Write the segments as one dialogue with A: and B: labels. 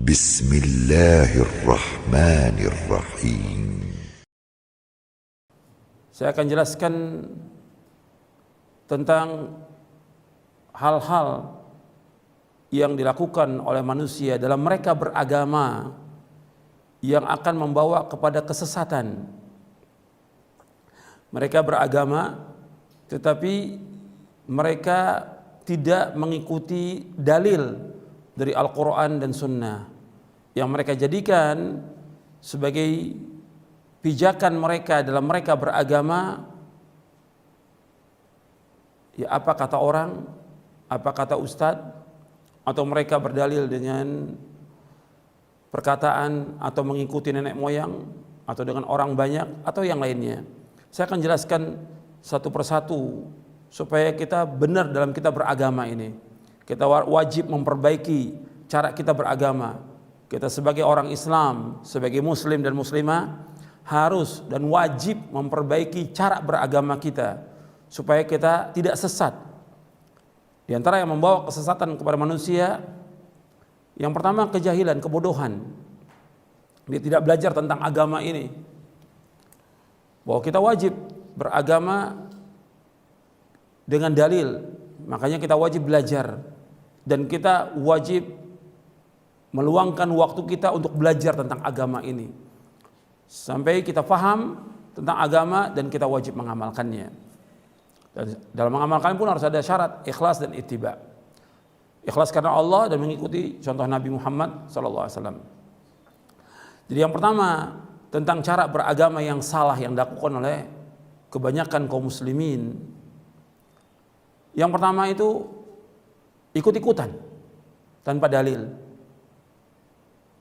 A: Bismillahirrahmanirrahim.
B: Saya akan jelaskan tentang hal-hal yang dilakukan oleh manusia dalam mereka beragama yang akan membawa kepada kesesatan. Mereka beragama tetapi mereka tidak mengikuti dalil dari Al-Quran dan Sunnah yang mereka jadikan sebagai pijakan mereka dalam mereka beragama. Ya, apa kata orang, apa kata ustadz, atau mereka berdalil dengan perkataan atau mengikuti nenek moyang atau dengan orang banyak atau yang lainnya. Saya akan jelaskan satu persatu supaya kita benar dalam kita beragama ini. Kita wajib memperbaiki cara kita beragama. Kita sebagai orang Islam, sebagai muslim dan muslimah harus dan wajib memperbaiki cara beragama kita supaya kita tidak sesat. Di antara yang membawa kesesatan kepada manusia, yang pertama kejahilan, kebodohan. Dia tidak belajar tentang agama ini. Bahwa kita wajib beragama dengan dalil, makanya kita wajib belajar dan kita wajib meluangkan waktu kita untuk belajar tentang agama ini sampai kita faham tentang agama dan kita wajib mengamalkannya. Dan dalam mengamalkan pun harus ada syarat ikhlas dan ittiba. Ikhlas karena Allah dan mengikuti contoh Nabi Muhammad SAW. Jadi yang pertama tentang cara beragama yang salah yang dilakukan oleh kebanyakan kaum muslimin. Yang pertama itu ikut-ikutan tanpa dalil.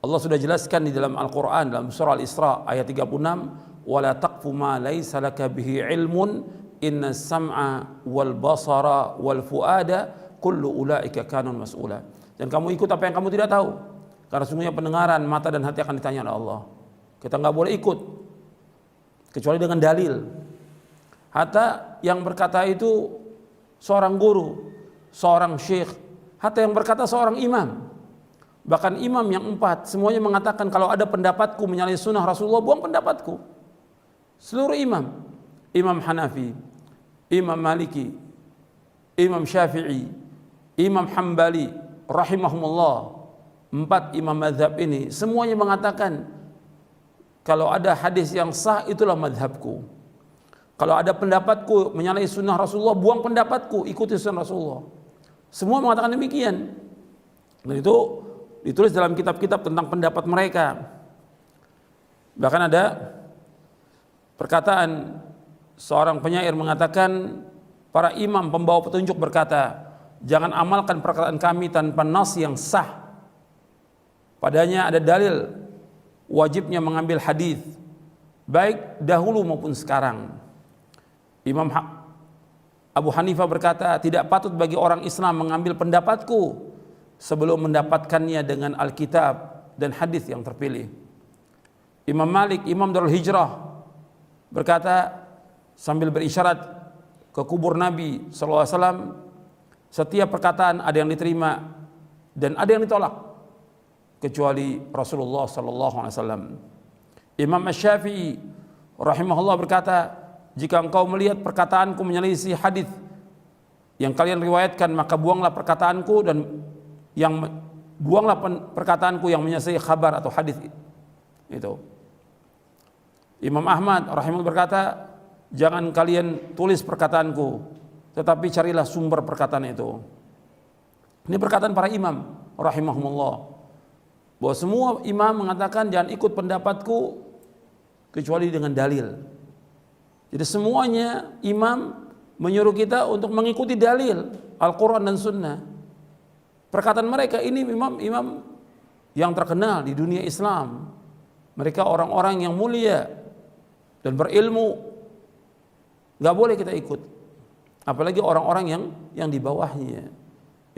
B: Allah sudah jelaskan di dalam Al-Quran dalam surah Al-Isra ayat 36, wala taqfu ma laysa laka bihi ilmun inna sam'a wal basara wal fuada kullu ulaika kanun mas'ula. Dan kamu ikut apa yang kamu tidak tahu, karena sungguhnya pendengaran, mata dan hati akan ditanya oleh Allah. Kita nggak boleh ikut kecuali dengan dalil. Hatta yang berkata itu seorang guru, seorang syekh, hatta yang berkata seorang imam, bahkan imam yang 4 semuanya mengatakan kalau ada pendapatku menyalahi sunnah Rasulullah, buang pendapatku. Seluruh imam, Imam Hanafi, Imam Maliki, Imam Syafi'i, Imam Hambali rahimahumullah, 4 imam mazhab ini semuanya mengatakan kalau ada hadis yang sah itulah mazhabku. Kalau ada pendapatku menyalahi sunnah Rasulullah, buang pendapatku, ikuti sunnah Rasulullah. Semua mengatakan demikian. Dan itu ditulis dalam kitab-kitab tentang pendapat mereka. Bahkan ada perkataan seorang penyair mengatakan, para imam pembawa petunjuk berkata, jangan amalkan perkataan kami tanpa nas yang sah. Padanya ada dalil wajibnya mengambil hadis, baik dahulu maupun sekarang. Imam Abu Hanifah berkata, tidak patut bagi orang Islam mengambil pendapatku sebelum mendapatkannya dengan Alkitab dan hadis yang terpilih. Imam Malik, Imam Darul Hijrah, berkata sambil berisyarat ke kubur Nabi SAW, setiap perkataan ada yang diterima dan ada yang ditolak kecuali Rasulullah SAW. Imam Asy-Syafi'i rahimahullah berkata, jika engkau melihat perkataanku menyelisih hadis yang kalian riwayatkan, maka buanglah perkataanku dan buanglah perkataanku yang menyelisih khabar atau hadis itu. Imam Ahmad rahimahullah berkata, jangan kalian tulis perkataanku, tetapi carilah sumber perkataan itu. Ini perkataan para imam rahimahumullah, bahwa semua imam mengatakan jangan ikut pendapatku kecuali dengan dalil. Jadi semuanya imam menyuruh kita untuk mengikuti dalil Al-Quran dan Sunnah. Perkataan mereka ini imam-imam yang terkenal di dunia Islam. Mereka orang-orang yang mulia dan berilmu. Gak boleh kita ikut. Apalagi orang-orang yang di bawahnya.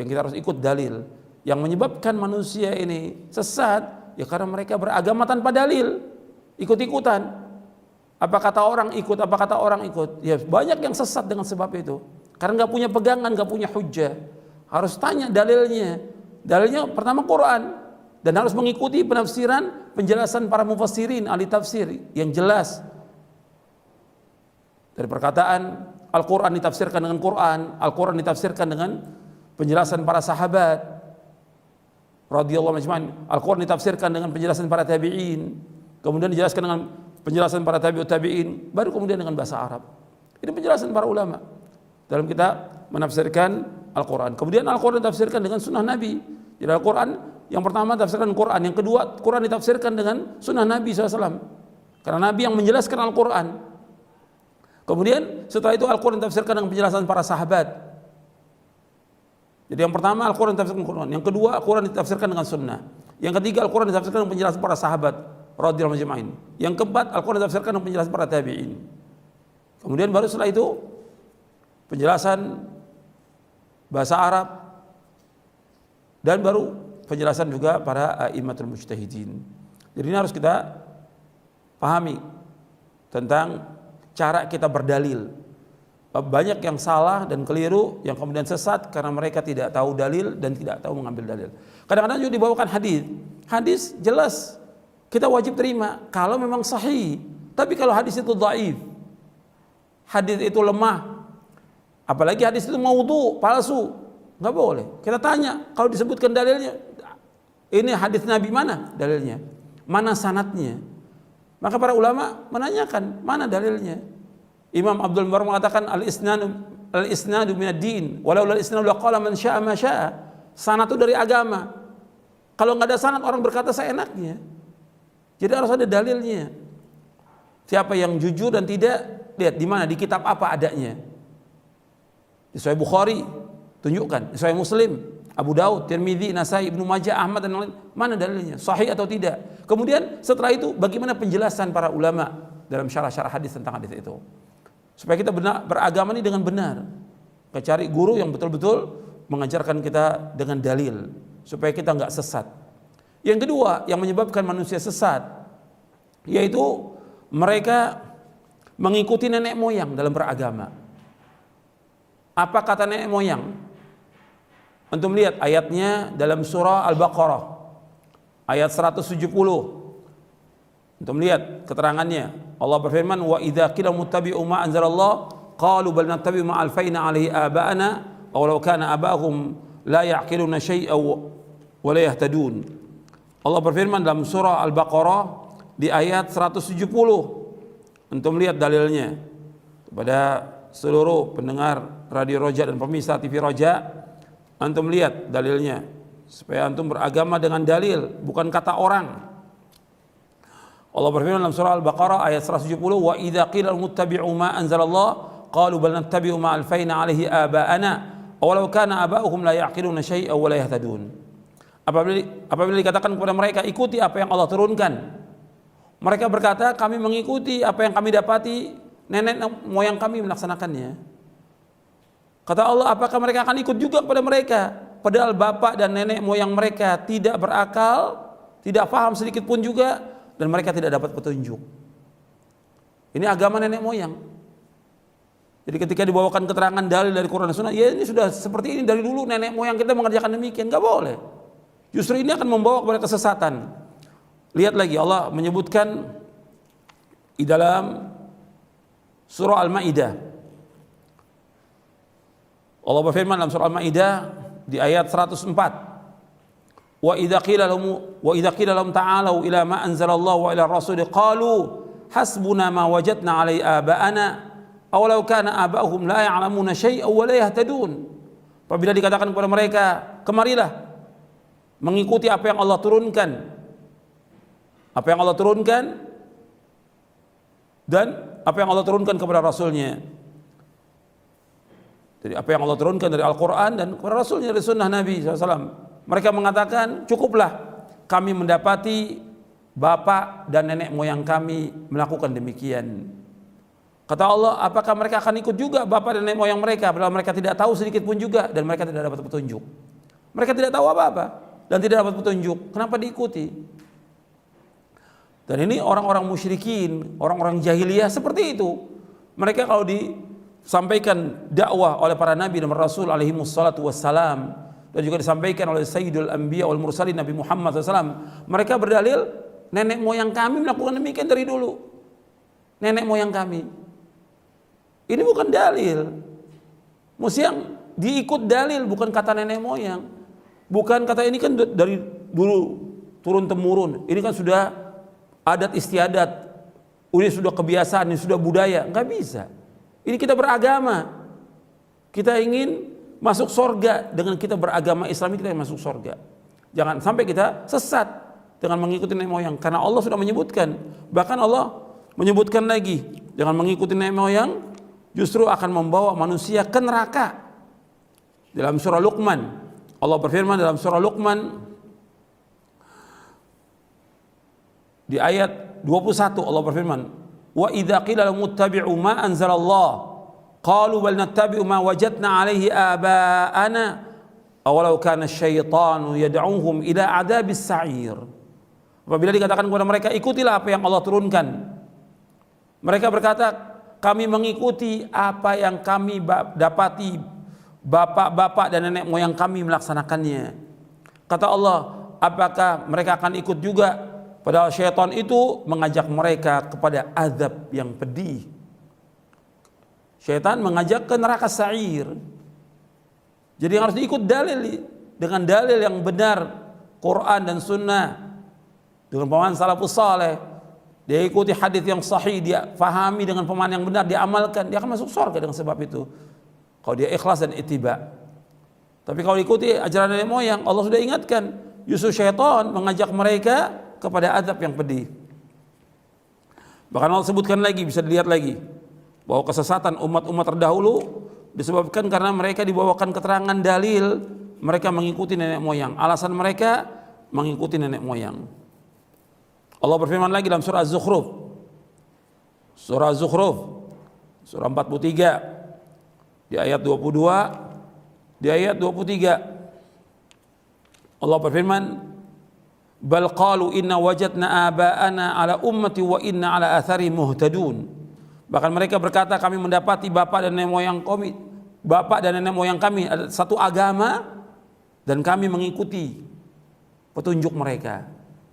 B: Yang kita harus ikut dalil. Yang menyebabkan manusia ini sesat, ya karena mereka beragama tanpa dalil. Ikut-ikutan. Apa kata orang ikut, apa kata orang ikut. Ya banyak yang sesat dengan sebab itu. Karena gak punya pegangan, gak punya hujjah. Harus tanya dalilnya. Dalilnya pertama Quran. dan harus mengikuti penafsiran penjelasan para mufassirin, ahli tafsir yang jelas. Dari perkataan Al-Quran ditafsirkan dengan Quran, Al-Quran ditafsirkan dengan penjelasan para sahabat radhiyallahu anhum, Al-Quran ditafsirkan dengan penjelasan para tabi'in, kemudian dijelaskan dengan penjelasan para tabi'ut tabi'in, baru kemudian dengan bahasa Arab. Ini penjelasan para ulama dalam kita menafsirkan Al-Quran. Kemudian Al-Quran ditafsirkan dengan sunnah Nabi. Jadi Al-Quran yang pertama ditafsirkan dengan Quran, yang kedua Quran ditafsirkan dengan sunnah Nabi SAW, karena Nabi yang menjelaskan Al-Quran. Kemudian setelah itu Al-Quran ditafsirkan dengan penjelasan para sahabat. Jadi yang pertama Al-Quran ditafsirkan dengan Quran, yang kedua Al-Quran ditafsirkan dengan sunnah, yang ketiga Al-Quran ditafsirkan dengan penjelasan para sahabat radhiyallahu anhum, yang keempat Al-Quran ditafsirkan dengan penjelasan para tabi'in. Kemudian baru setelah itu penjelasan bahasa Arab, dan baru penjelasan juga para a'immatul mujtahidin. Jadi ini harus kita pahami tentang cara kita berdalil. Banyak yang salah dan keliru, yang kemudian sesat karena mereka tidak tahu dalil dan tidak tahu mengambil dalil. Kadang-kadang juga dibawakan hadis. Hadis jelas kita wajib terima kalau memang sahih. Tapi kalau hadis itu dhaif, hadis itu lemah, apalagi hadis itu maudhu, palsu, nggak boleh. Kita tanya, kalau disebutkan dalilnya, ini hadis Nabi, mana dalilnya? Mana sanadnya? Maka para ulama menanyakan, mana dalilnya? Imam Abdul Mubarak mengatakan al-isnadu minad din, walau al-isnadu laqala man syaa ma syaa. Sanad itu dari agama. Kalau nggak ada sanad, orang berkata seenaknya. Jadi harus ada dalilnya. Siapa yang jujur dan tidak, lihat di mana, di kitab apa adanya. Di Sahih Bukhari tunjukkan, di Sahih Muslim, Abu Daud, Tirmidzi, Nasai, Ibnu Majah, Ahmad dan lain, mana dalilnya, sahih atau tidak. Kemudian setelah itu bagaimana penjelasan para ulama dalam syarah-syarah hadis tentang hadis itu, supaya kita beragama ini dengan benar. Kita cari guru yang betul-betul mengajarkan kita dengan dalil, supaya kita nggak sesat. Yang kedua yang menyebabkan manusia sesat, yaitu mereka mengikuti nenek moyang dalam beragama. Apa kata nenek moyang? Antum lihat ayatnya dalam surah Al-Baqarah ayat 170. Antum lihat keterangannya. Allah berfirman, wa idza qila muttabi'u ma anzalallah qalu bal nattabi'u ma alfayna 'alaihi aba'ana aw law kana aba'uhum la ya'qiluna syai'aw wa la yahtadun. Allah berfirman dalam surah Al-Baqarah di ayat 170. Antum lihat dalilnya. Kepada seluruh pendengar Radio Roja dan pemirsa TV Roja, antum lihat dalilnya, supaya antum beragama dengan dalil, bukan kata orang. Allah berfirman dalam surah Al-Baqarah ayat 170, wa idza qila muttabi'u ma anzalallah qalu bal nattabi'u ma alfayna 'alaihi aba'ana aw law kana aba'uhum la ya'qiluna syai'aw wa la yahtadun. Apabila dikatakan kepada mereka, ikuti apa yang Allah turunkan, mereka berkata, kami mengikuti apa yang kami dapati nenek moyang kami melaksanakannya. Kata Allah, apakah mereka akan ikut juga kepada mereka, padahal bapak dan nenek moyang mereka tidak berakal, tidak paham sedikit pun juga, dan mereka tidak dapat petunjuk. Ini agama nenek moyang. Jadi ketika dibawakan keterangan dalil dari Quran dan Sunnah, ya ini sudah seperti ini dari dulu, nenek moyang kita mengerjakan demikian, nggak boleh. Justru ini akan membawa kepada kesesatan. Lihat lagi, Allah menyebutkan di dalam surah Al-Maidah. Allah berfirman dalam surah Al-Maidah di ayat 104. Wa idza qila lahum ta'alu ila ma anzalallahu wa ila ar-rasul qalu hasbuna ma wajadna 'alaihi aba'ana aw law kana aba'uhum la ya'lamuna syai'an wa la yahtadun. Apabila dikatakan kepada mereka, kemarilah mengikuti apa yang Allah turunkan. Apa yang Allah turunkan dan apa yang Allah turunkan kepada Rasulnya. Jadi apa yang Allah turunkan dari Al-Quran dan kepada Rasulnya dari Sunnah Nabi SAW. Mereka mengatakan, cukuplah kami mendapati bapak dan nenek moyang kami melakukan demikian. Kata Allah, apakah mereka akan ikut juga bapak dan nenek moyang mereka, padahal mereka tidak tahu sedikit pun juga dan mereka tidak dapat petunjuk. Mereka tidak tahu apa-apa dan tidak dapat petunjuk. Kenapa diikuti? Dan ini orang-orang musyrikin, orang-orang jahiliyah seperti itu. Mereka kalau disampaikan dakwah oleh para nabi dan rasul alaihi wassalatu wassalam, dan juga disampaikan oleh Sayyidul Anbiya wal Mursalin Nabi Muhammad SAW. Mereka berdalil nenek moyang kami melakukan demikian dari dulu. Nenek moyang kami. Ini bukan dalil. Mesti yang diikut dalil, bukan kata nenek moyang. Bukan kata ini kan dari dulu turun temurun. Ini kan sudah adat istiadat. Ini sudah kebiasaan, ini sudah budaya. Enggak bisa. Ini kita beragama. Kita ingin masuk sorga. Dengan kita beragama Islam kita masuk sorga. Jangan sampai kita sesat dengan mengikuti nenek moyang. Karena Allah sudah menyebutkan. Bahkan Allah menyebutkan lagi. Jangan mengikuti nenek moyang. Justru akan membawa manusia ke neraka. Dalam surah Luqman. Allah berfirman dalam surah Luqman. Di ayat 21 Allah berfirman. Wa idza qila lahum ittabi'u ma anzalallah qalu bal nattabi'u ma wajadna 'alaihi aba'ana awalau kana asyaitanu yad'uhum ila 'adzabis sa'ir. Apabila dikatakan kepada mereka ikutilah apa yang Allah turunkan, mereka berkata kami mengikuti apa yang kami dapati bapak-bapak dan nenek moyang kami melaksanakannya. Kata Allah, apakah mereka akan ikut juga? Padahal syaitan itu mengajak mereka kepada azab yang pedih. Syaitan mengajak ke neraka sa'ir. Jadi harus diikut dalil, dengan dalil yang benar, Quran dan Sunnah, dengan pemahaman salafus saleh. Dia ikuti hadis yang sahih, dia fahami dengan pemahaman yang benar, dia amalkan, dia akan masuk surga dengan sebab itu. Kalau dia ikhlas dan ittiba. Tapi kalau ikuti ajaran nenek moyang, Allah sudah ingatkan, justru syaitan mengajak mereka kepada azab yang pedih. Bahkan Allah sebutkan lagi, bisa dilihat lagi, bahwa kesesatan umat-umat terdahulu disebabkan karena mereka dibawakan keterangan dalil, mereka mengikuti nenek moyang. Alasan mereka mengikuti nenek moyang. Allah berfirman lagi dalam surah Az-Zukhruf. Surah Az-Zukhruf, surah 43, di ayat 22, di ayat 23. Allah berfirman, bal qalu inna wajadna aba'ana ala ummati wa inna ala athari muhtadun. Bahkan mereka berkata kami mendapati bapak dan nenek moyang kami, bapak dan nenek moyang kami ada satu agama dan kami mengikuti petunjuk mereka.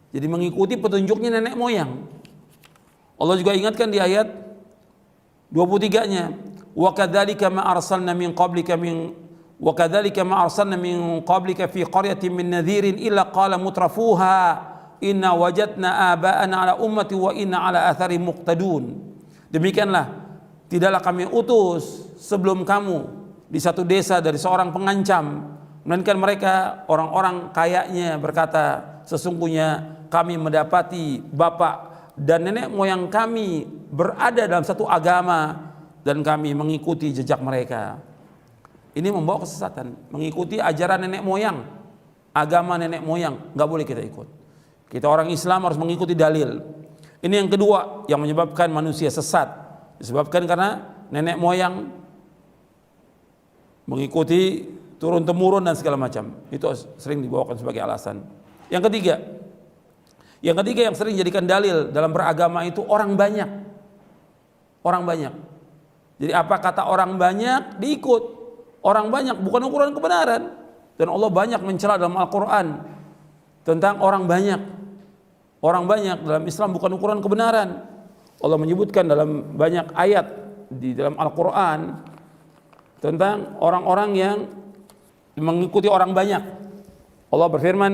B: Jadi mengikuti petunjuknya nenek moyang. Allah juga ingatkan di ayat 23-nya, wa kadzalika ma arsalna min qablika wa kadzalika ma arsalna min qablika fi qaryatin min nadhirin illa qala mutrafuha inna wajadna aba'ana ala ummati wa inna ala athari muqtadun. Demikianlah tidaklah kami utus sebelum kamu di satu desa dari seorang pengancam, melainkan mereka orang-orang kayanya berkata sesungguhnya kami mendapati bapak dan nenek moyang kami berada dalam satu agama dan kami mengikuti jejak mereka. Ini membawa kesesatan, mengikuti ajaran nenek moyang, agama nenek moyang, nggak boleh kita ikut. Kita orang Islam harus mengikuti dalil. Ini yang kedua yang menyebabkan manusia sesat, disebabkan karena nenek moyang mengikuti turun temurun dan segala macam. Itu sering dibawakan sebagai alasan. Yang ketiga yang sering jadikan dalil dalam beragama itu orang banyak. Orang banyak. Jadi apa kata orang banyak diikut. Orang banyak bukan ukuran kebenaran. Dan Allah banyak mencela dalam Al-Quran tentang orang banyak. Orang banyak dalam Islam bukan ukuran kebenaran. Allah menyebutkan dalam banyak ayat di dalam Al-Quran tentang orang-orang yang mengikuti orang banyak. Allah berfirman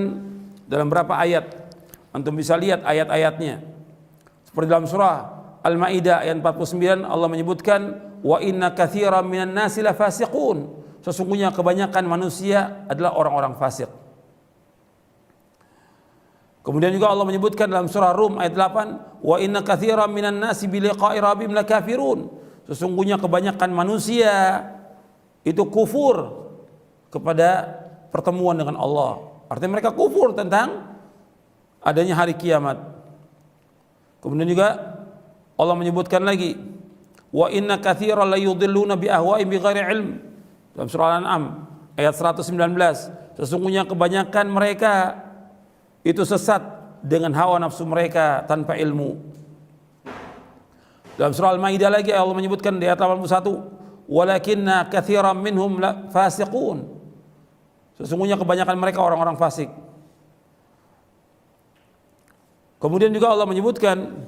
B: dalam berapa ayat, antum bisa lihat ayat-ayatnya. Seperti dalam surah Al-Maidah ayat 49 Allah menyebutkan wa inna katsiran minan nasi lafasiqun. Sesungguhnya kebanyakan manusia adalah orang-orang fasik. Kemudian juga Allah menyebutkan dalam surah Rum ayat 8 wa inna katsiran minan nasi bi liqa'i rabbihim lakafirun. Sesungguhnya kebanyakan manusia itu kufur kepada pertemuan dengan Allah. Artinya mereka kufur tentang adanya hari kiamat. Kemudian juga Allah menyebutkan lagi wa inna katsiran la yudhilluna bi ahwa'ihim bighairi ilm. Dalam surah Al-An'am ayat 119, sesungguhnya kebanyakan mereka itu sesat dengan hawa nafsu mereka tanpa ilmu. Dalam surah Al-Maidah lagi Allah menyebutkan di ayat 81, walakinna katsiran minhum fasiqun. Sesungguhnya kebanyakan mereka orang-orang fasik. Kemudian juga Allah menyebutkan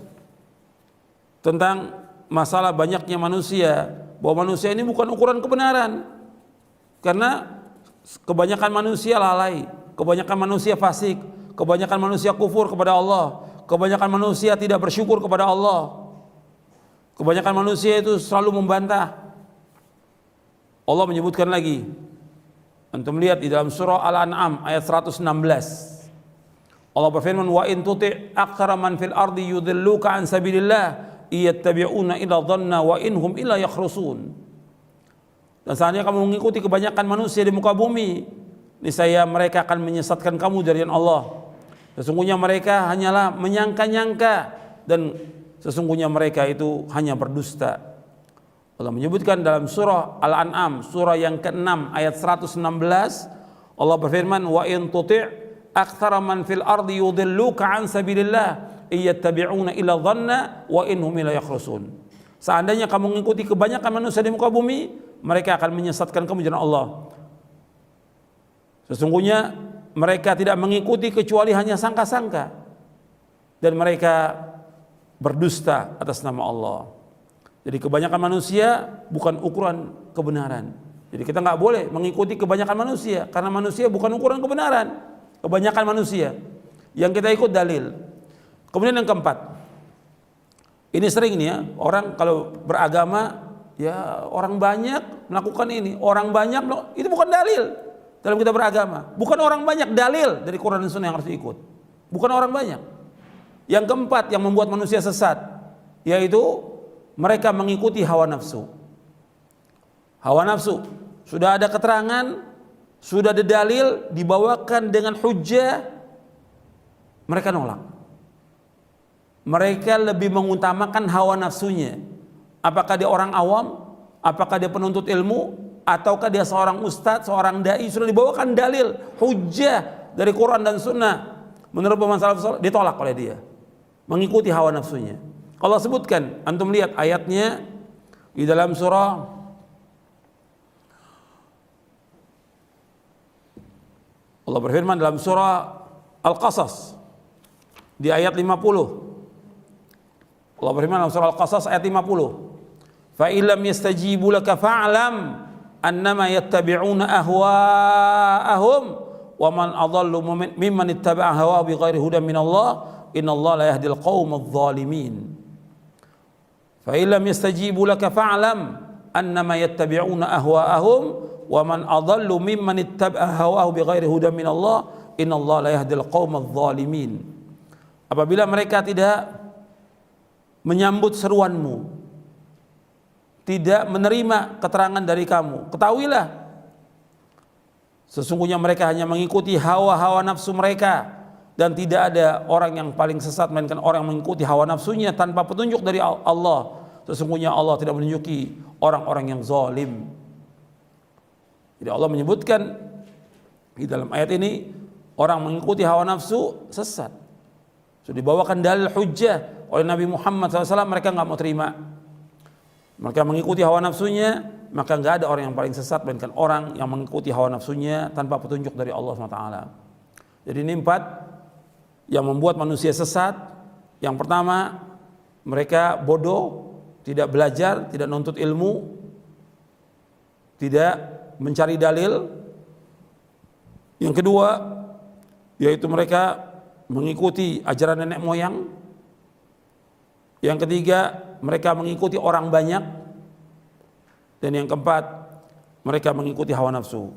B: tentang masalah banyaknya manusia, bahwa manusia ini bukan ukuran kebenaran. Karena kebanyakan manusia lalai, kebanyakan manusia fasik, kebanyakan manusia kufur kepada Allah, kebanyakan manusia tidak bersyukur kepada Allah. Kebanyakan manusia itu selalu membantah. Allah menyebutkan lagi, antum lihat di dalam surah Al-An'am ayat 116. Allah berfirman, wa in tuti' aktsara man fil ardi yudilluka an sabilillah iyattabi'una illa dhanna wa inhum illa yakhrusun. Dan seandainya kamu mengikuti kebanyakan manusia di muka bumi, niscaya mereka akan menyesatkan kamu dari Allah. Sesungguhnya mereka hanyalah menyangka-nyangka dan sesungguhnya mereka itu hanya berdusta. Allah menyebutkan dalam surah Al-An'am, surah yang ke-6 ayat 116, Allah berfirman, wa in tuti' aktsara man fil ardi yudilluka an sabilillah iyattabi'una illa dhanna wa inhum illa yakhrusun. Seandainya kamu mengikuti kebanyakan manusia di muka bumi, mereka akan menyesatkan kamu dari Allah. Sesungguhnya mereka tidak mengikuti kecuali hanya sangka-sangka, dan mereka berdusta atas nama Allah. Jadi kebanyakan manusia bukan ukuran kebenaran. Jadi kita nggak boleh mengikuti kebanyakan manusia, karena manusia bukan ukuran kebenaran. Kebanyakan manusia yang kita ikut dalil. Kemudian yang keempat, ini sering nih ya, orang kalau beragama ya orang banyak melakukan ini, orang banyak itu bukan dalil dalam kita beragama. Bukan orang banyak, dalil dari Quran dan Sunnah yang harus diikut. Bukan orang banyak. Yang keempat yang membuat manusia sesat, yaitu mereka mengikuti hawa nafsu. Hawa nafsu sudah ada keterangan, sudah ada dalil, dibawakan dengan hujjah, mereka nolak. Mereka lebih mengutamakan hawa nafsunya. Apakah dia orang awam, apakah dia penuntut ilmu, ataukah dia seorang ustadz, seorang dai, sudah dibawakan dalil, hujjah dari Quran dan Sunnah, menurut pemahaman salaf saleh, ditolak oleh dia, mengikuti hawa nafsunya. Allah sebutkan, antum lihat ayatnya di dalam surah Allah berfirman dalam surah Al-Qasas di ayat 50. Allah berfirman dalam surah Al-Qasas ayat 50. Fa illam yastajibu laka fa'lam annama yattabi'una ahwa'ahum wa man adallu mimman ittaba'a hawa bighairi hudan minallah innallaha la yahdil qaumadh dhalimin. Fa illam yastajibu laka fa'lam annama yattabi'una ahwa'ahum wa man adallu mimman ittaba'a hawahu bighairi hudan minallah innallaha la yahdil qaumadh dhalimin. Apabila mereka tidak menyambut seruanmu, tidak menerima keterangan dari kamu, ketahuilah sesungguhnya mereka hanya mengikuti hawa-hawa nafsu mereka, dan tidak ada orang yang paling sesat melainkan orang yang mengikuti hawa nafsunya tanpa petunjuk dari Allah. Sesungguhnya Allah tidak menunjuki orang-orang yang zalim. Jadi Allah menyebutkan di dalam ayat ini, orang mengikuti hawa nafsu sesat. Sudah dibawakan dalil hujjah oleh Nabi Muhammad SAW, mereka nggak mau terima. Mereka mengikuti hawa nafsunya, maka nggak ada orang yang paling sesat melainkan orang yang mengikuti hawa nafsunya tanpa petunjuk dari Allah SWT. Jadi ini 4 yang membuat manusia sesat. Yang pertama, mereka bodoh, tidak belajar, tidak nuntut ilmu, tidak mencari dalil. Yang kedua, yaitu mereka mengikuti ajaran nenek moyang. Yang ketiga, mereka mengikuti orang banyak. Dan yang keempat, mereka mengikuti hawa nafsu.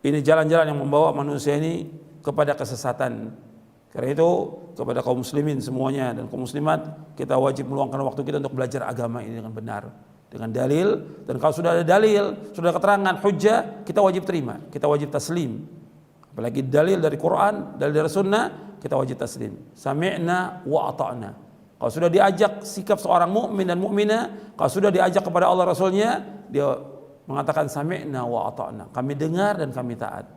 B: Ini jalan-jalan yang membawa manusia ini kepada kesesatan. Karena itu kepada kaum muslimin semuanya dan kaum muslimat, kita wajib meluangkan waktu kita untuk belajar agama ini dengan benar, dengan dalil. Dan kalau sudah ada dalil, sudah ada keterangan hujjah, kita wajib terima, kita wajib taslim. Apalagi dalil dari Quran, dalil dari Sunnah, kita wajib taslim. Sami'na wa ata'na. Kalau sudah diajak sikap seorang mukmin dan mukminah, kalau sudah diajak kepada Allah Rasulnya, dia mengatakan sami'na wa ata'na. Kami dengar dan kami taat.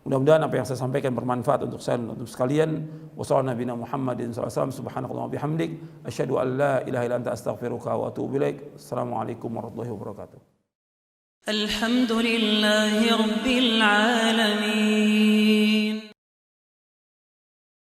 B: Mudah-mudahan apa yang saya sampaikan bermanfaat untuk saya dan untuk sekalian. Wassallallahu nabiyana Muhammadin sallallahu alaihi wasallam, subhanakallahumma bihamdik, asyhadu an la ilaha illa anta astaghfiruka wa atubu ilaik. Assalamualaikum warahmatullahi wabarakatuh.
A: الحمد لله رب العالمين